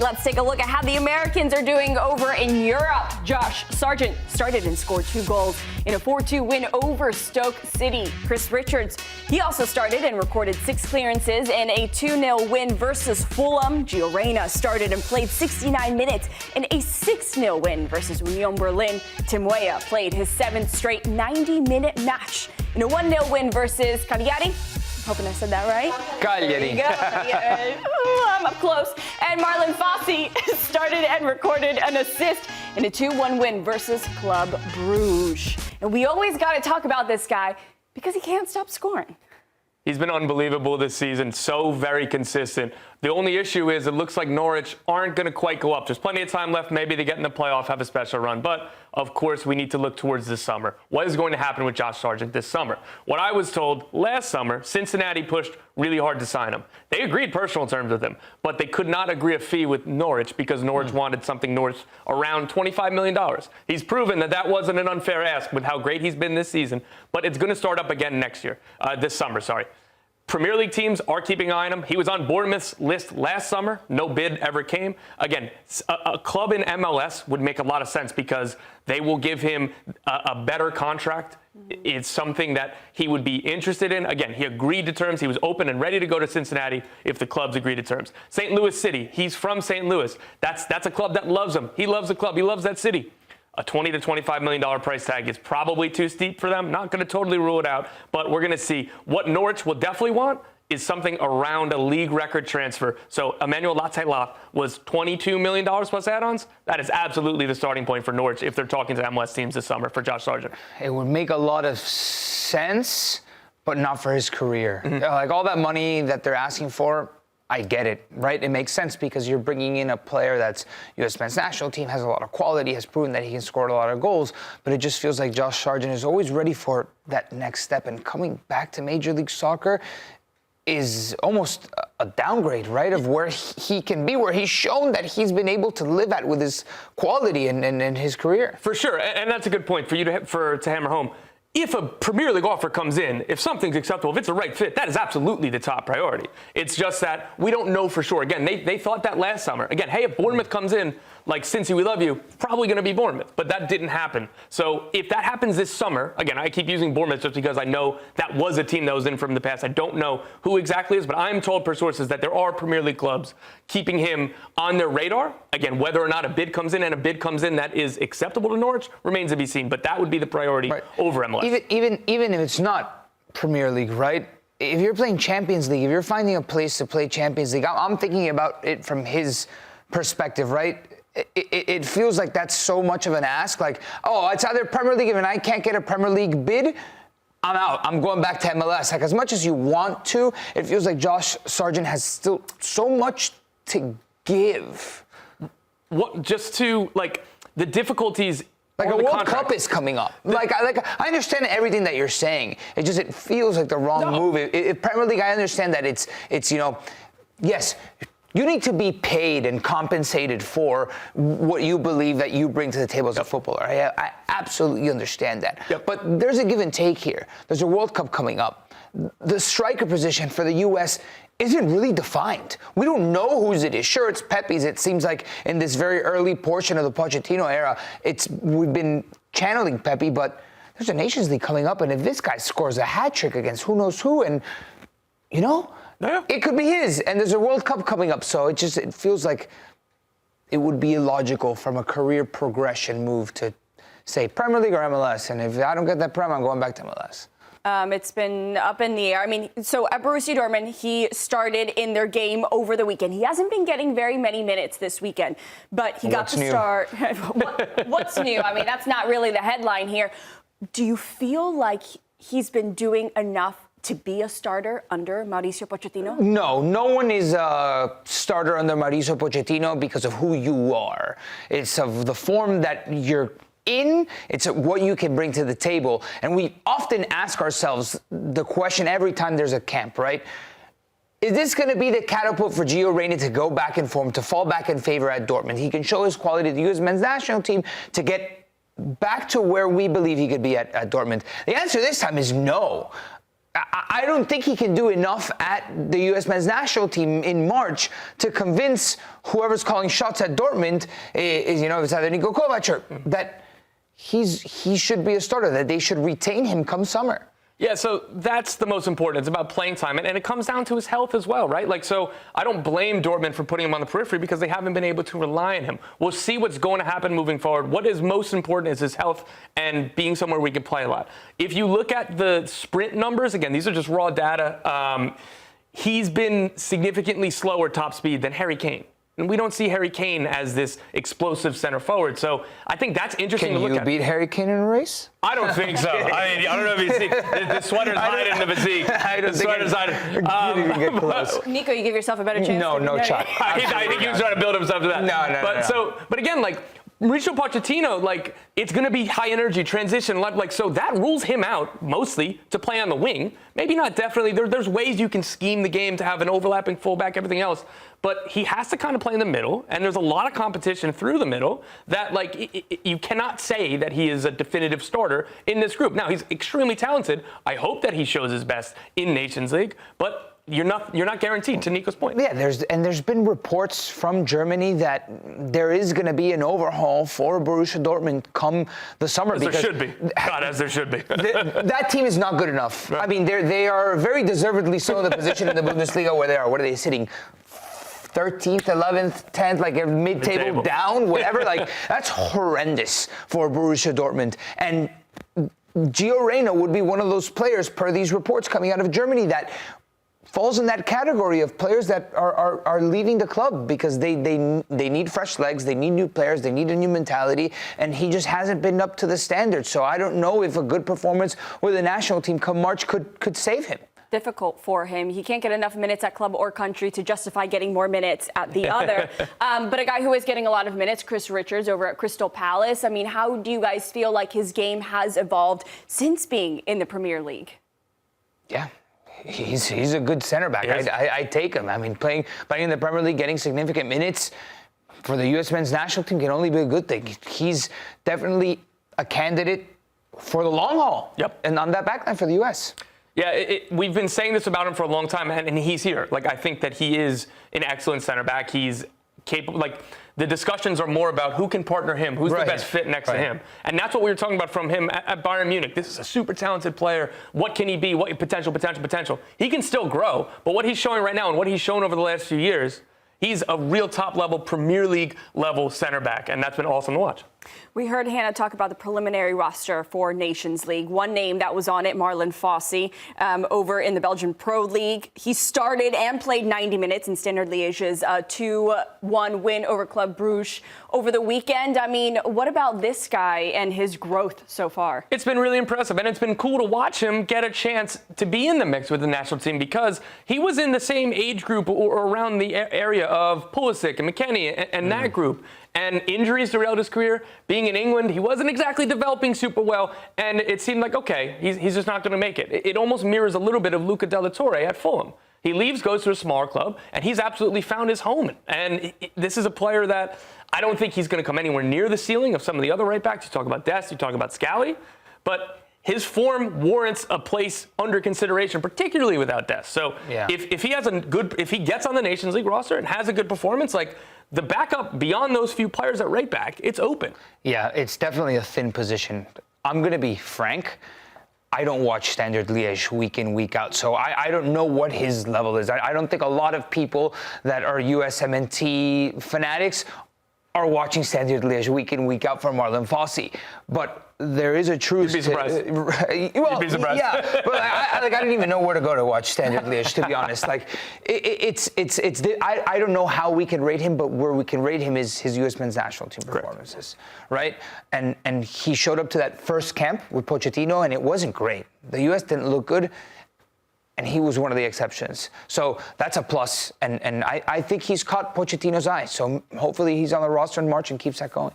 let's take a look at how the Americans are doing over in Europe. Josh Sargent started and scored 2 goals in a 4-2 win over Stoke City. Chris Richards, he also started and recorded 6 clearances in a 2-0 win versus Fulham. Gio Reyna started and played 69 minutes in a 6-0 win versus Union Berlin. Tim Weah played his 7th straight 90-minute match in a 1-0 win versus Cagliari. Hoping I said that right. Cagliari. Ooh, I'm up close. And Marlon Fossey started and recorded an assist in a 2-1 win versus Club Bruges. And we always got to talk about this guy because he can't stop scoring. He's been unbelievable this season, so very consistent. The only issue is it looks like Norwich aren't going to quite go up. There's plenty of time left. Maybe they get in the playoff, have a special run. But, of course, we need to look towards this summer. What is going to happen with Josh Sargent this summer? What I was told last summer, Cincinnati pushed really hard to sign him. They agreed personal terms with him, but they could not agree a fee with Norwich because Norwich wanted something north around $25 million. He's proven that that wasn't an unfair ask with how great he's been this season, but it's going to start up again this summer. Premier League teams are keeping an eye on him. He was on Bournemouth's list last summer. No bid ever came. Again, a club in MLS would make a lot of sense because they will give him a better contract. It's something that he would be interested in. Again, he agreed to terms. He was open and ready to go to Cincinnati if the clubs agreed to terms. St. Louis City, he's from St. Louis. That's a club that loves him. He loves the club. He loves that city. A $20 to $25 million price tag is probably too steep for them. Not going to totally rule it out, but we're going to see. What Norwich will definitely want is something around a league record transfer. So Emmanuel Latte-Loff was $22 million plus add-ons. That is absolutely the starting point for Norwich if they're talking to MLS teams this summer for Josh Sargent. It would make a lot of sense, but not for his career. Like all that money that they're asking for, I get it, right? It makes sense because you're bringing in a player that's USMNT national team, has a lot of quality, has proven that he can score a lot of goals, but it just feels like Josh Sargent is always ready for that next step, and coming back to Major League Soccer is almost a downgrade, right, of where he can be, where he's shown that he's been able to live at with his quality and his career. For sure, and that's a good point for you to hammer home. If a Premier League offer comes in, if something's acceptable, if it's a right fit, that is absolutely the top priority. It's just that we don't know for sure. Again, they thought that last summer. Again, hey, if Bournemouth comes in, like, Cincy, we love you, probably going to be Bournemouth. But that didn't happen. So if that happens this summer, again, I keep using Bournemouth just because I know that was a team that was in from the past. I don't know who exactly is, but I'm told per sources that there are Premier League clubs keeping him on their radar. Again, whether or not a bid comes in and a bid comes in that is acceptable to Norwich remains to be seen. But that would be the priority over MLS. Even if it's not Premier League, right? If you're playing Champions League, if you're finding a place to play Champions League, I'm thinking about it from his perspective, right? It feels like that's so much of an ask. Like, oh, it's either Premier League, and I can't get a Premier League bid, I'm out. I'm going back to MLS. Like, as much as you want to, it feels like Josh Sargent has still so much to give. What, just to, like, the difficulties. Like a World Cup is coming up. I understand everything that you're saying. It feels like the wrong move. If Premier League, I understand that it's yes, you need to be paid and compensated for what you believe that you bring to the table as a footballer. I absolutely understand that. But there's a give and take here. There's a World Cup coming up. The striker position for the U.S. isn't really defined. We don't know whose it is. Sure, it's Pepe's. It seems like in this very early portion of the Pochettino era, we've been channeling Pepe, but there's a Nations League coming up, and if this guy scores a hat trick against who knows who, and it could be his. And there's a World Cup coming up, so it feels like it would be illogical from a career progression move to say Premier League or MLS. And if I don't get that Prem, I'm going back to MLS. It's been up in the air. I mean, so at Borussia Dortmund, he started in their game over the weekend. He hasn't been getting very many minutes this weekend, but he got to start. What's new? I mean, that's not really the headline here. Do you feel like he's been doing enough to be a starter under Mauricio Pochettino? No one is a starter under Mauricio Pochettino because of who you are. It's of the form that you're in, it's what you can bring to the table. And we often ask ourselves the question every time there's a camp, right? Is this going to be the catapult for Gio Reyna to go back in form, to fall back in favor at Dortmund? He can show his quality to the USMNT national team to get back to where we believe he could be at Dortmund. The answer this time is no. I don't think he can do enough at the U.S. men's national team in March to convince whoever's calling shots at Dortmund, is if it's either Nico Kovac, that he should be a starter, that they should retain him come summer. Yeah, so that's the most important. It's about playing time, and it comes down to his health as well, right? Like, so I don't blame Dortmund for putting him on the periphery because they haven't been able to rely on him. We'll see what's going to happen moving forward. What is most important is his health and being somewhere we can play a lot. If you look at the sprint numbers, again, these are just raw data, he's been significantly slower top speed than Harry Kane. And we don't see Harry Kane as this explosive center forward. So I think that's interesting to look at. Can you beat Harry Kane in a race? I don't think so. I don't know if you see. The sweater's hiding the physique. I don't the sweater's hiding. Get close. Nico, you give yourself a better chance. No shot. I think he was trying to build himself to that. No. But again, like, Mauricio Pochettino, like, it's going to be high energy transition, like, so that rules him out mostly to play on the wing. Maybe not definitely. There's ways you can scheme the game to have an overlapping fullback, everything else. But he has to kind of play in the middle, and there's a lot of competition through the middle that, like, you cannot say that he is a definitive starter in this group. Now, he's extremely talented. I hope that he shows his best in Nations League, but you're not guaranteed, to Nico's point. Yeah, there's been reports from Germany that there is going to be an overhaul for Borussia Dortmund come the summer. As there should be. God, as there should be. That team is not good enough. Right. I mean, they are very deservedly so in the position in the Bundesliga where they are. What are they sitting? 13th, 11th, 10th, like mid-table down, whatever. Like, that's horrendous for Borussia Dortmund. And Gio Reyna would be one of those players, per these reports coming out of Germany, that falls in that category of players that are leaving the club because they need fresh legs, they need new players, they need a new mentality, and he just hasn't been up to the standard. So I don't know if a good performance with the national team come March could save him. Difficult for him. He can't get enough minutes at club or country to justify getting more minutes at the other. But a guy who is getting a lot of minutes, Chris Richards over at Crystal Palace. I mean, how do you guys feel like his game has evolved since being in the Premier League? Yeah. He's a good center back. I take him. I mean, playing in the Premier League, getting significant minutes for the U.S. men's national team can only be a good thing. He's definitely a candidate for the long haul. Yep. And on that backline for the U.S. Yeah, we've been saying this about him for a long time, and he's here. Like, I think that he is an excellent center back. He's capable. Like, the discussions are more about who can partner him, who's the best fit next to him. And that's what we were talking about from him at Bayern Munich. This is a super talented player. What can he be? What potential. He can still grow, but what he's showing right now and what he's shown over the last few years, he's a real top-level Premier League level center back, and that's been awesome to watch. We heard Hannah talk about the preliminary roster for Nations League. One name that was on it, Marlon Fossey, over in the Belgian Pro League. He started and played 90 minutes in Standard Liège's 2-1 win over Club Brugge over the weekend. I mean, what about this guy and his growth so far? It's been really impressive, and it's been cool to watch him get a chance to be in the mix with the national team because he was in the same age group or around the area of Pulisic and McKennie and that group. And injuries derailed his career. Being in England, he wasn't exactly developing super well, and it seemed like, okay, he's just not going to make it. It almost mirrors a little bit of Luca de la Torre at Fulham. He leaves, goes to a smaller club, and he's absolutely found his home. And this is a player that I don't think he's going to come anywhere near the ceiling of some of the other right backs. You talk about Dest, you talk about Scally, but his form warrants a place under consideration, particularly without Dest. So if he gets on the Nations League roster and has a good performance, like, the backup beyond those few players at right back, it's open. Yeah, it's definitely a thin position. I'm going to be frank. I don't watch Standard Liège week in, week out, so I don't know what his level is. I don't think a lot of people that are USMNT fanatics are watching Standard Liège week in, week out for Marlon Fossey. But there is a truth. You'd be surprised. You'd be surprised. Yeah, but I didn't even know where to go to watch Standard Liège, to be honest. Like, I don't know how we can rate him, but where we can rate him is his U.S. men's national team performances, right? And he showed up to that first camp with Pochettino, and it wasn't great. The U.S. didn't look good, and he was one of the exceptions. So that's a plus, and I think he's caught Pochettino's eye. So hopefully he's on the roster in March and keeps that going.